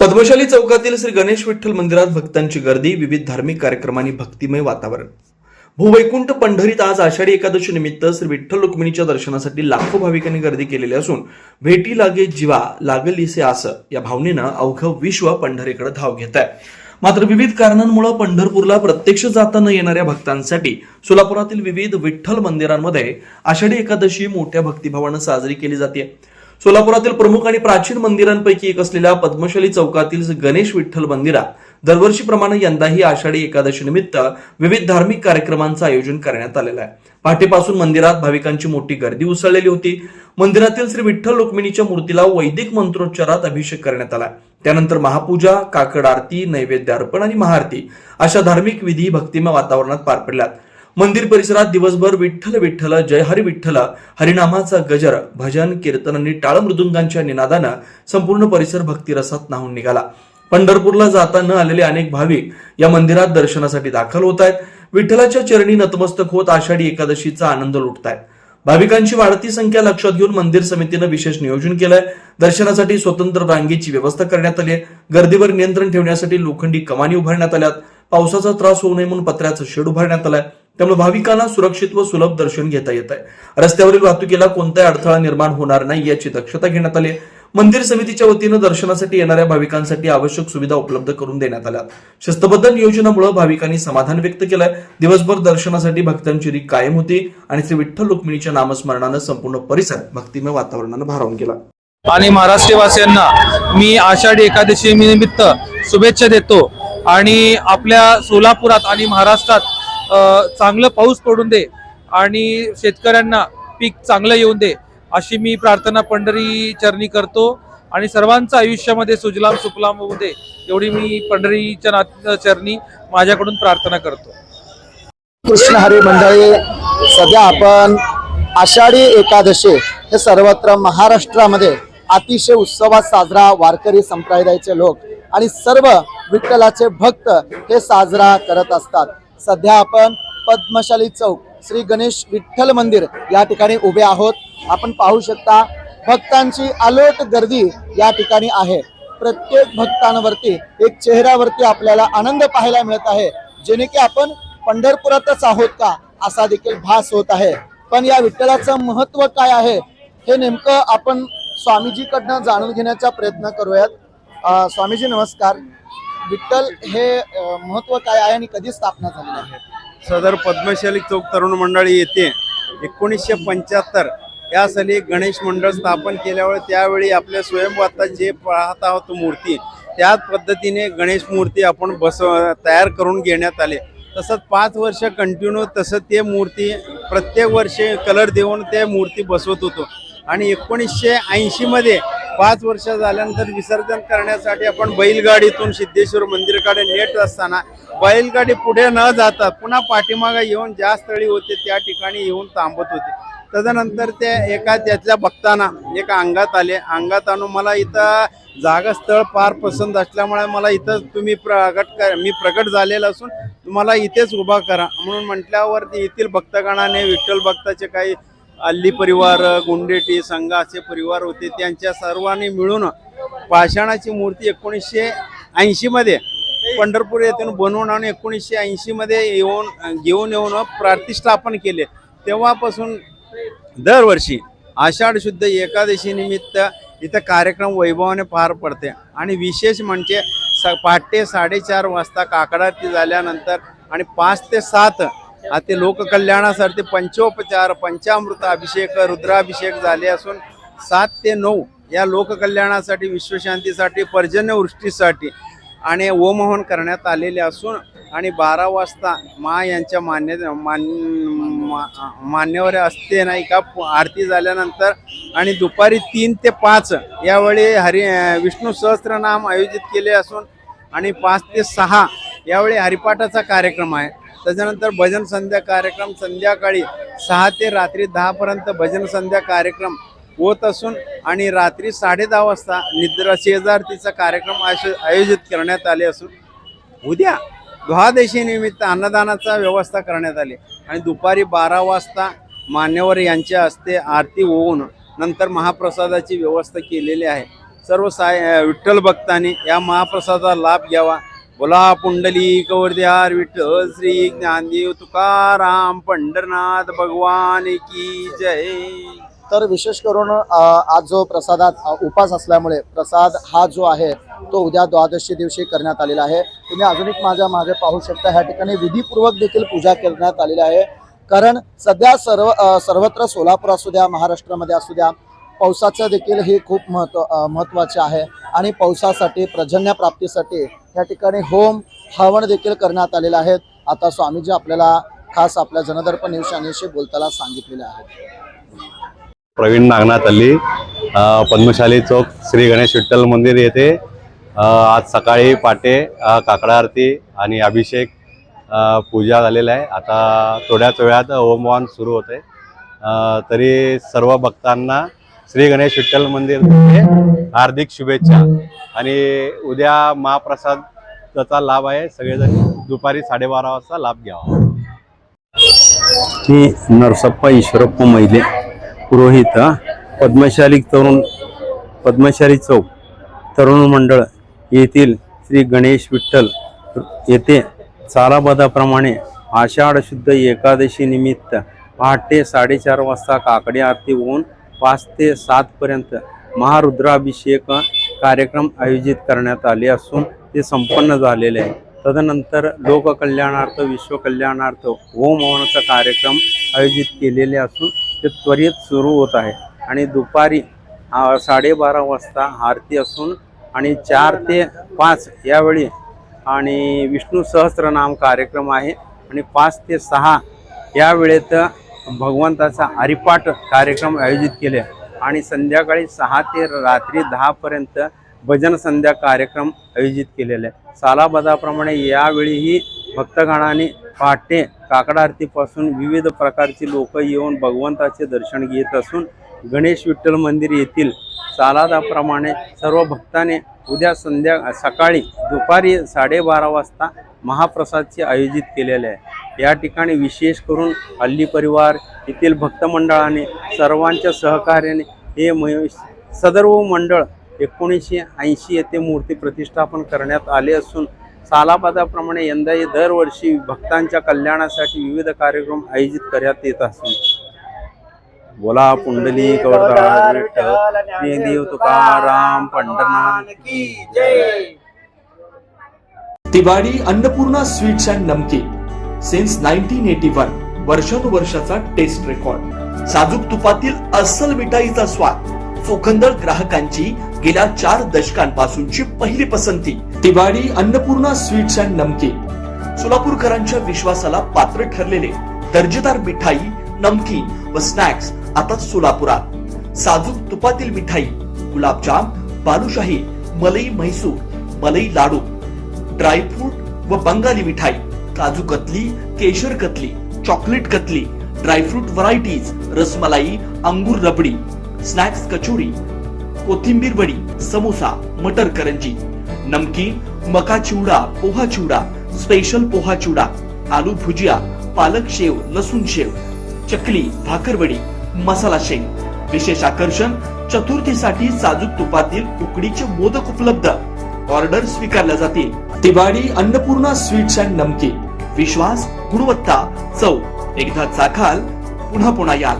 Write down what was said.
पद्मशाली चौकातील श्री गणेश विठ्ठल मंदिरात भक्तांची गर्दी, विविध धार्मिक कार्यक्रमांनी भक्तिमय वातावरण। भूवैकुंठ पंढरीत आज आषाढी एकादशी निमित्त श्री विठ्ठल रुक्मिणीच्या दर्शनासाठी लाखो भाविकांनी गर्दी केलेली असून भेटी लागे जीवा लागलीसे आस या भावनेनं अवघं विश्व पंढरीकडे धाव घेत आहे। मात्र विविध कारणांमुळे पंढरपूरला प्रत्यक्ष जाता न येणाऱ्या भक्तांसाठी सोलापुरातील विविध विठ्ठल मंदिरांमध्ये आषाढी एकादशी मोठ्या भक्तिभावानं साजरी केली जाते। सोलापुरातील प्रमुख आणि प्राचीन मंदिरांपैकी एक असलेल्या पद्मशाली चौकातील गणेश विठ्ठल मंदिरात दरवर्षीप्रमाणे यंदाही आषाढी एकादशी निमित्त विविध धार्मिक कार्यक्रमांचं आयोजन करण्यात आलेलं आहे। पहाटेपासून मंदिरात भाविकांची मोठी गर्दी उसळलेली होती। मंदिरातील श्री विठ्ठल रुक्मिणीच्या मूर्तीला वैदिक मंत्रोच्चारात अभिषेक करण्यात आला। त्यानंतर महापूजा, काकड आरती, नैवेद्य अर्पण आणि महाआरती अशा धार्मिक विधी भक्तिमय वातावरणात पार पडल्यात। मंदिर परिसरात दिवसभर विठ्ठल विठ्ठल जय हरी विठ्ठल हरिनामाचा गजर, भजन, कीर्तन आणि टाळ मृदुंगांच्या निनादानं संपूर्ण परिसर भक्तिरसात न्हाऊन निघाला। पंढरपूरला जाता न आलेले अनेक भाविक या मंदिरात दर्शनासाठी दाखल होत आहेत। विठ्ठलाच्या चरणी नतमस्तक होत आषाढी एकादशीचा आनंद लुटतायत। भाविकांची वाढती संख्या लक्षात घेऊन मंदिर समितीनं विशेष नियोजन केलंय। दर्शनासाठी स्वतंत्र रांगेची व्यवस्था करण्यात आली आहे। गर्दीवर नियंत्रण ठेवण्यासाठी लोखंडी कमानी उभारण्यात आल्यात। पावसाचा त्रास होऊ नये म्हणून पत्र्याचं शेड उभारण्यात आलंय। त्यामुळे भाविकांना सुरक्षित व सुलभ दर्शन घेता येत आहे। रस्त्यावरील वाहतुकीला कोणताही अडथळा निर्माण होणार नाही याची दक्षता घेण्यात आली। मंदिर समितीच्या वतीनं दर्शनासाठी येणाऱ्या भाविकांसाठी आवश्यक सुविधा उपलब्ध करून देण्यात आल्या। शिस्तबद्ध नियोजनामुळे भाविकांनी समाधान व्यक्त केलंय। दिवसभर दर्शनासाठी भक्तांची रीत कायम होती आणि श्री विठ्ठल रुक्मिणीच्या नामस्मरणानं संपूर्ण परिसर भक्तिमय वातावरणानं भारावून गेला। आणि महाराष्ट्रवासियांना मी आषाढी एकादशी निमित्त शुभेच्छा देतो आणि आपल्या सोलापुरात आणि महाराष्ट्रात चांगलं पाऊस पडून दे आणि शेतकऱ्यांना पीक चांगलं येऊन दे अशी मी प्रार्थना पंढरी चरणी करतो आणि सर्वांच्या आयुष्यामध्ये सुजलाम सुफलाम होऊ दे एवढी मी पंढरीच्या चरणी माझ्याकडून प्रार्थना करतो। कृष्ण हरी मंडळी, सध्या आपण आषाढी एकादशी हे सर्वत्र महाराष्ट्रामध्ये अतिशय उत्सवात साजरा वारकरी संप्रदायाचे लोक आणि सर्व विठ्ठलाचे भक्त हे साजरा करत असतात। सध्या आपण पद्मशाली चौक श्री गणेश विठ्ठल मंदिर या ठिकाणी उभे आहोत। आपण पाहू शकता भक्तांची अलोट गर्दी या ठिकाणी आहे। प्रत्येक भक्तांवरती एक चेहऱ्यावरती आपल्याला आनंद पाहायला मिळत आहे, जेणे की आपण पंढरपुरातच आहोत का असा देखील भास होत आहे। पण या विठ्ठलाचं महत्व काय आहे हे नेमकं आपण स्वामीजीकडनं जाणून घेण्याचा प्रयत्न करूयात। स्वामीजी नमस्कार। विठ्ठल हे महत्व काय आहे आणि कधी स्थापना झालेली आहे? सदर पद्मशाली चौक तरुण मंडळी येथे 1975 या साली गणेश मंडळ स्थापन केल्यावर त्यावेळी आपल्या स्वयंवातात जे पाहत आहोत मूर्ती त्याच पद्धतीने गणेश मूर्ती आपण तयार करून घेण्यात आले। तसंच 5 वर्ष कंटिन्यू तसं ते मूर्ती प्रत्येक वर्षी कलर देऊन ते मूर्ती बसवत होतो आणि 1980 मध्ये 5 वर्ष झाल्यानंतर विसर्जन करण्यासाठी आपण बैलगाडीतून सिद्धेश्वर मंदिराकडे नेत असताना बैलगाडी पुढे न जाता पुन्हा पाठीमागे येऊन ज्या स्थळी होते त्या ठिकाणी येऊन थांबत होते। तदनंतर ते एका त्यातल्या भक्तांना एका अंगात आले। अंगात आणून मला इथं जागा स्थळ फार पसंत असल्यामुळे मला इथं तुम्ही मी प्रकट झालेला असून तुम्हाला इथेच उभा करा म्हणून म्हटल्यावर येथील भक्तगणाने विठ्ठल भक्ताचे काही अल्ली परिवार, गुंडेटी, संघ असे परिवार होते, त्यांच्या सर्वांनी मिळून पाषाणाची मूर्ती 1980 मध्ये पंढरपूर येथून बनवून आणि 1980 मध्ये घेऊन येऊन प्रतिष्ठापन केले। तेव्हापासून दरवर्षी आषाढ शुद्ध एकादशी निमित्त इथं कार्यक्रम वैभवाने पार पडते आणि विशेष म्हणजे पहाटे 4:30 वाजता काकड आरती झाल्यानंतर आणि 5 ते 7 ते लोककल्याणासाठी पंचोपचार, पंचामृत अभिषेक, रुद्राभिषेक झाले असून 7 ते 9 या लोककल्याणासाठी, विश्वशांतीसाठी, पर्जन्यवृष्टीसाठी आणि ओमहवन करण्यात आलेले असून आणि 12 वाजता यांच्या मान्यवर असते नाही का आरती झाल्यानंतर आणि दुपारी 3 ते 5 यावेळी विष्णू सहस्त्रनाम आयोजित केले असून आणि 5 ते 6 यावेळी हरिपाठाचा कार्यक्रम आहे। त्याच्यानंतर भजन संध्या कार्यक्रम संध्याकाळी 6 ते रात्री 10 पर्यंत भजन संध्या कार्यक्रम होत असून आणि रात्री 10:30 वाजता निद्रा शेजारतीचा कार्यक्रम आयोजित करण्यात आले असून उद्या द्वादशी निमित्त अन्नदानाचा व्यवस्था करण्यात आली आणि दुपारी 12 वाजता मान्यवर यांच्या हस्ते आरती होऊन नंतर महाप्रसादाची व्यवस्था केलेली आहे। सर्व विठ्ठल भक्तांनी या महाप्रसादाचा लाभ घ्यावा. बोला पुंडलिक वरद्यार विठ्ठल श्री ज्ञानदेव तुकाराम पंढरनाथ भगवान की जय. तर विशेष करून आज जो प्रसादात उपास असल्यामुळे प्रसाद हा जो आहे तो उद्या द्वादशी दिवशी करण्यात आलेला आहे. तुम्ही अजून एक माझ्या मागे पाहू शकता, ह्या ठिकाणी विधीपूर्वक देखील पूजा करण्यात आलेली आहे. कारण सध्या सर्वत्र सोलापूर असू द्या, महाराष्ट्रामध्ये असू द्या, पावसाचं देखील हे खूप महत्त्वाचे आहे. आणि पावसासाठी पर्जन्य प्राप्तीसाठी या ठिकाणी होम हवन देखील करण्यात आलेलं आहे. आता स्वामीजी आपल्याला खास आपल्या जनदर्पण न्यूज चॅनलशी बोलताना सांगितलेले आहे. प्रवीण नागनाथ अल्ली, पद्मशाली चौक, श्री गणेश विठ्ठल मंदिर येथे आज सकाळी पाटे काकडा आरती आणि अभिषेक पूजा झालेला आहे. आता थोड्याच वेळात होमवान सुरू होते. तरी सर्व भक्तांना श्री गणेश विठ्ठल मंदिर हार्दिक शुभेच्छा. आणि उद्या महाप्रसादाचा लाभ आहे. सगळेजण दुपारी 12:30 वाजता लाभ घ्यावा. मी नरसप्पा ईश्वरप्पा मैले, पुरोहित, पद्मशाली चौक तरुण मंडळ येथील श्री गणेश विठ्ठल येथे सालाबदाप्रमाणे आषाढ शुद्ध एकादशी निमित्त पहाटे 4:30 वाजता काकडी आरती होऊन 5 ते 7 पर्यंत महारुद्राभिषेक कार्यक्रम आयोजित करण्यात आले असून ते संपन्न झालेले आहे. तदनंतर लोककल्याणार्थ विश्वकल्याणार्थ होम हवनाचा कार्यक्रम आयोजित केलेले असून ते त्वरित सुरू होत आहे. आणि दुपारी 12:30 वाजता आरती असून आणि 4 ते 5 यावेळी आणि विष्णू सहस्त्रनाम कार्यक्रम आहे. आणि 5 ते 6 या वेळेत भगवंताचा हरिपाठ कार्यक्रम आयोजित केले. आणि संध्याकाळी 6 ते रात्री 10 पर्यंत भजन संध्या कार्यक्रम आयोजित केलेले आहे. सालाबदाप्रमाणे यावेळीही भक्तगणाने पहाटे काकडा आरतीपासून विविध प्रकारची लोक येऊन भगवंताचे दर्शन घेत असून गणेश विठ्ठल मंदिर येथील सालादाप्रमाणे सर्व भक्तांनी उद्या सकाळी दुपारी 12:30 वाजता महाप्रसादचे आयोजित केलेले आहे. या ठिकाणी विशेष करून अल्ली परिवार येथील भक्त मंडळाने सर्वांच्या सहकार्याने हे सदर्व मंडळ 1980 येथे मूर्ती प्रतिष्ठापन करण्यात आले असून सालाबादाप्रमाणे यंदाही दरवर्षी भक्तांच्या कल्याणासाठी विविध कार्यक्रम आयोजित करण्यात येत असून बोला पुंडलिक वरदार विठ्ठल श्री देव तुकाराम पंढरनाथ की जय. तिवाडी अन्नपूर्णा स्वीट्स अँड नमकीन सिन्स 1981, वर्षानुवर्षाचा टेस्ट रेकॉर्ड. साजूक तुपातील अस्सल मिठाईचा स्वाद, चोखंदळ ग्राहकांची गेल्या 4 दशकांपासूनची पहिली पसंती. तिवाडी अन्नपूर्णा स्वीट्स अँड नमकीन सोलापूरकरांच्या विश्वासाला पात्र ठरलेले दर्जेदार मिठाई, नमकीन व स्नॅक्स आता सोलापुरात. साजूक तुपातील मिठाई, गुलाबजाम, बालुशाही, मलई म्हैसूर, मलई लाडू, ड्रायफ्रूट व बंगाली मिठाई, काजू कतली, केशर katli, chocolate katli, dry fruit varieties, rasmalai, अंगूर रबडी, स्नॅक्स कचोरी, कोथिंबीर वडी, समोसा, मटर करंजी, नमकीन, मका चिवडा, पोहा चिवडा, स्पेशल पोहा चिवडा, आलू भुजिया, पालक शेव, लसूण शेव, चकली, भाकरवडी, मसाला शेंग. विशेष आकर्षण, चतुर्थीसाठी साजूक तुपातील उकडीचे मोदक उपलब्ध. ऑर्डर स्वीकारल्या जातील. तिवाडी अन्नपूर्णा स्वीट्स अँड नमकीन. विश्वास, गुणवत्ता, चव. एकदा चाखाल पुन्हा याल.